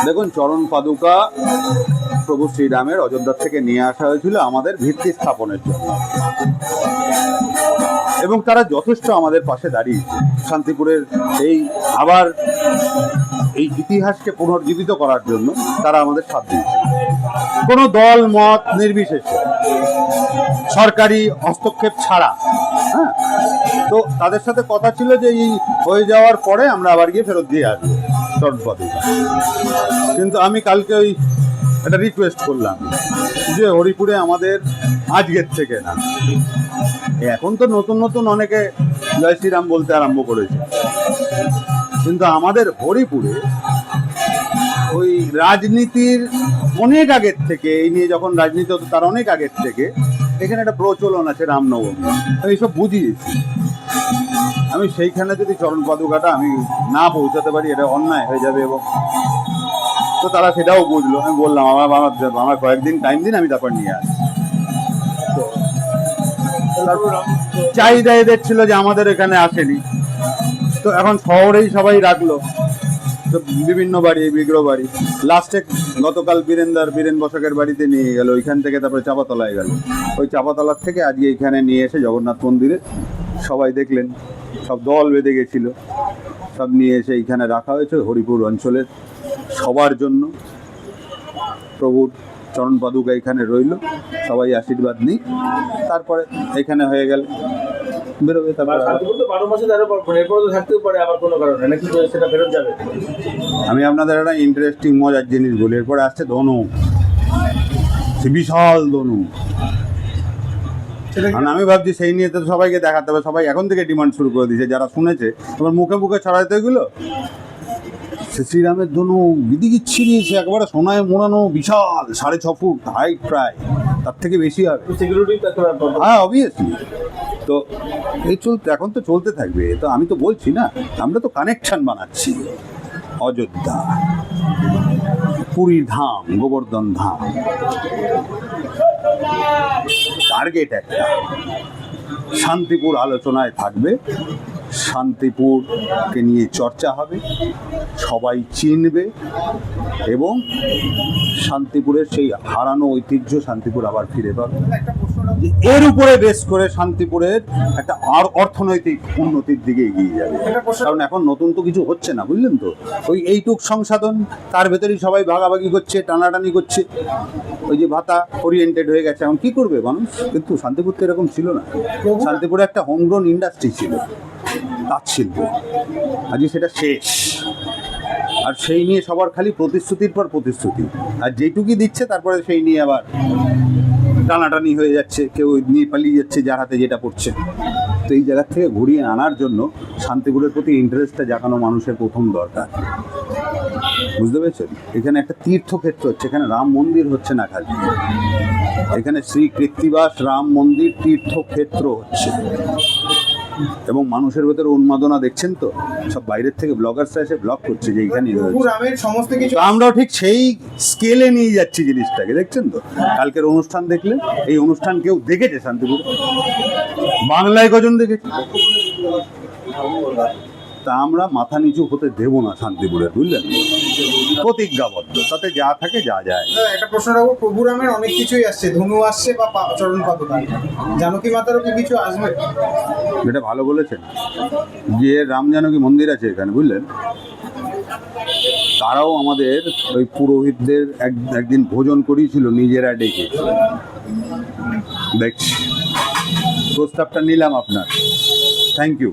দেখুন, চরণ পাদুকা প্রভু শ্রীরামের অযোধ্যা থেকে নিয়ে আসা হয়েছিল আমাদের ভিত্তি স্থাপনের জন্য, এবং তারা যথেষ্ট আমাদের পাশে দাঁড়িয়েছে। শান্তিপুরের আবার এই ইতিহাসকে পুনর্জীবিত করার জন্য তারা আমাদের সাথ দিয়েছে, কোনো দল মত নির্বিশেষে, সরকারি হস্তক্ষেপ ছাড়া। হ্যাঁ, তো তাদের সাথে কথা ছিল যে এই হয়ে যাওয়ার পরে আমরা আবার গিয়ে ফেরত দিয়ে আসবো চরণ পাদুকা। কিন্তু আমি কালকে একটা রিকোয়েস্ট করলাম যে হরিপুরে আমাদের আজকের থেকে না, এখন তো নতুন নতুন অনেকে জয় শ্রীরাম বলতে আরম্ভ করেছে, কিন্তু আমাদের হরিপুরে ওই রাজনীতির অনেক আগের থেকে, এই নিয়ে যখন রাজনীতি হতো তার অনেক আগের থেকে এখানে একটা প্রচলন আছে রামনবমী। আমি এইসব বুঝিয়েছি। আমি সেইখানে যদি চরণ পাদুকাটা আমি না পৌঁছাতে পারি, এটা অন্যায় হয়ে যাবে। এবং তো তারা সেটাও বুঝলো। আমি বললাম আমার কয়েকদিন টাইম দিন, আমি তারপর নিয়ে আসি। চাহিদা এদের ছিল যে আমাদের এখানে আসেনি, তো এখন শহরেই সবাই রাখলো, তো বিভিন্ন বাড়ি, বিগ্রহ বাড়ি। লাস্টে গতকাল বীরেন বসাকের বাড়িতে নিয়ে গেল, ওইখান থেকে তারপরে চাপাতলায় গেল, ওই চাপাতলার থেকে আজকে এইখানে নিয়ে এসে জগন্নাথ মন্দিরে সবাই দেখলেন, সব দল বেঁধে গেছিল, সব নিয়ে এসে এইখানে রাখা হয়েছে হরিপুর অঞ্চলের সবার জন্য। প্রভুর চরণ পাদুকা এখানে রইল, সবাই আশীর্বাদ নিই, তারপরে এখানে হয়ে গেল বেরোবে। আমি আপনাদের একটা ইন্টারেস্টিং মজার জিনিস বলি। এরপরে আসছে ধনু, বিশাল ধনু। আমি ভাবছি সেই নিয়ে তো সবাইকে দেখাতে হবে, সবাই এখন থেকে ডিমান্ড শুরু করে দিয়েছে, যারা শুনেছে তোমার মুখে মুখে ছড়াইতে এগুলো। শ্রীরামের ধনু বিদিকি ছিড়িয়েছে, একবারে সোনায় মোড়ানো, বিশাল 6.5 ফুট হাইট, প্রায় তার থেকে বেশি হবে। হ্যাঁ, অবভিয়াসলি। তো এই এখন তো চলতে থাকবে। তো আমি তো বলছি না, আমরা তো কানেকশন বানাচ্ছি। অযোধ্যা, পুরীর ধাম, গোবর্ধন ধাম, টার্গেট একটা। শান্তিপুর আলোচনায় থাকবে, শান্তিপুরকে নিয়ে চর্চা হবে, সবাই চিনবে, এবং শান্তিপুরের সেই হারানো ঐতিহ্য শান্তিপুর আবার ফিরে পাবে। এর উপরে বেস করে শান্তিপুরের একটা অর্থনৈতিক উন্নতির দিকে এগিয়ে যাবে। কারণ এখন নতুন তো কিছু হচ্ছে না, বুঝলেন তো। এইটুক সংসাধন, তার ভেতরেই সবাই ভাগাভাগি করছে, টানাটানি করছে। ওই যে ভাতা ওরিয়েন্টেড হয়ে গেছে, এখন কি করবে মানুষ। কিন্তু শান্তিপুর তো এরকম ছিল না। শান্তিপুরে একটা হোমগ্রোন ইন্ডাস্ট্রি ছিল, তাঁত শিল্প। আজকে সেটা শেষ। আর সেই নিয়ে সবার খালি প্রতিশ্রুতির পর প্রতিশ্রুতি, আর যেটুকুই দিচ্ছে তারপরে সেই নিয়ে আবার টানাটানি হয়ে যাচ্ছে, কেউ নিয়ে পালিয়ে যাচ্ছে যার হাতে যেটা পড়ছে। তো এই জায়গা থেকে ঘুরিয়ে আনার জন্য শান্তিপুরের প্রতি ইন্টারেস্টটা জাগানো মানুষের প্রথম দরকার, বুঝতে পেরেছেন। এখানে একটা তীর্থক্ষেত্র হচ্ছে, এখানে রাম মন্দির হচ্ছে না খালি, এখানে শ্রী কৃত্তিবাস রাম মন্দির তীর্থক্ষেত্র হচ্ছে। এবং মানুষের ভেতরে উন্মাদনা দেখছেন তো, সব বাইরের থেকে ব্লগার্সরা এসে ব্লগ করছে যে এইখানে সমস্ত কিছু। আমরাও ঠিক সেই স্কেলে নিয়ে যাচ্ছি জিনিসটাকে, দেখছেন তো। কালকের অনুষ্ঠান দেখলেন, এই অনুষ্ঠান কেউ দেখেছে শান্তিপুরে? বাংলায় কজন দেখেছে? তা আমরা মাথা নিচু হতে দেব না শান্তিপুরে, বুঝলেন। প্রতিজ্ঞাবদ্ধ, তাতে যা থাকে যা যায়। একটা প্রশ্ন রাখবো, প্রভু রামের অনেক কিছুই আসছে, ধনু আসছে বা চরণ পাদুকা, জানকী মাতারও কি কিছু আসবে? এটা ভালো বলেছেন। যে রাম জানকী মন্দির আছে এখানে, বুঝলেন, তারাও আমাদের ওই পুরোহিতদের একদিন ভোজন করিয়েছিল নিজেরা ডেকে। দেখছি, প্রস্তাবটা নিলাম আপনার। Thank you.